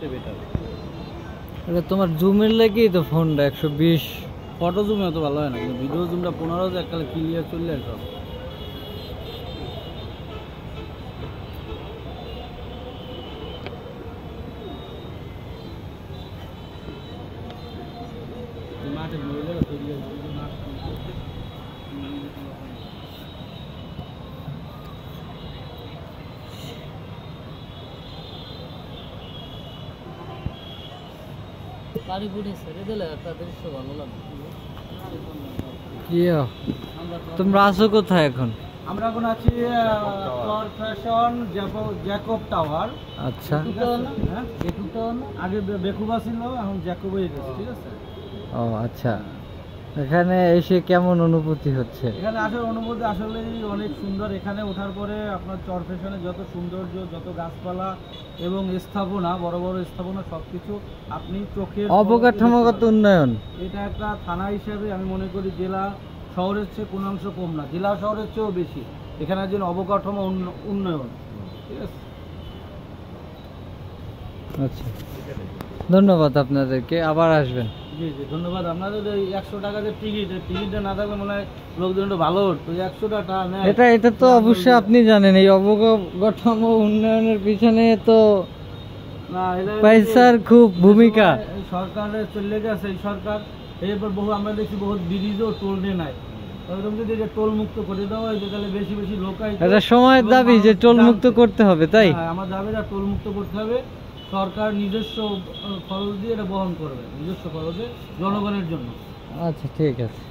সবচেয়ে বেটার। এটা তোমার জুমের লাগেই তো ফোনটা 120। ফটো জুম এত ভালো হয় না, কিন্তু ভিডিও জুমটা 15 যে এককালে ক্লিয়ার চলে আসে সব। মাঠে মহিলারা তৈরি হয়েছে বাড়ি বুড়ি ছেড়ে দিলে একটা দৃশ্য ভালো লাগে। কি তোমরা আছো কোথায় এখন? আমরা এখন আছি চর ফ্যাশন জ্যাকব টাওয়ার। আচ্ছা, আগে বেকুবা ছিল, এখন জ্যাকব হয়ে গেছে। ঠিক আছে। ও আচ্ছা, এখানে এসে কেমন অনুভূতি হচ্ছে? এখানে আসার অনুভূতি আসলে অনেক সুন্দর। এখানে ওঠার পরে আপনার চর ফ্যাশনের যত সৌন্দর্য, যত গাছপালা এবং স্থাপনা, বড় বড় স্থাপনা, সবকিছু আপনি চোখের অবকাঠামোগত উন্নয়ন। এটা একটা থানা হিসাবে আমি মনে করি জেলা শহরের চেয়ে কোনো অংশ কম না, জেলা শহরের চেয়েও বেশি এখানে যে অবকাঠামো উন্নয়ন। ঠিক আছে। আচ্ছা, ধন্যবাদ আপনাদেরকে, আবার আসবেন। জি জি, ধন্যবাদ। আপনাদের এই 100 টাকা যে টিকিটটা না থাকলে মনে হয় লোকজন একটু ভালো হতো। 100 টাকা নেয়, এটা তো অবশ্যই আপনি জানেন, এই অবকাঠামো উন্নয়নের পিছনে তো না পয়সার খুব ভূমিকা। সরকারের চলে গেছে এই সরকার, এরপর বহু আমরা দেখছি বহুত ব্রিজও টোল নিয়ে নাই। এরকম যদি টোল মুক্ত করে দেওয়া হয় তাহলে বেশি বেশি লোক এটা সময়ের দাবি যে টোল মুক্ত করতে হবে, তাই আমার দাবিটা টোল মুক্ত করতে হবে। সরকার নিজস্ব খরচ দিয়ে এটা বহন করবে, নিজস্ব খরচে জনগণের জন্য। আচ্ছা, ঠিক আছে।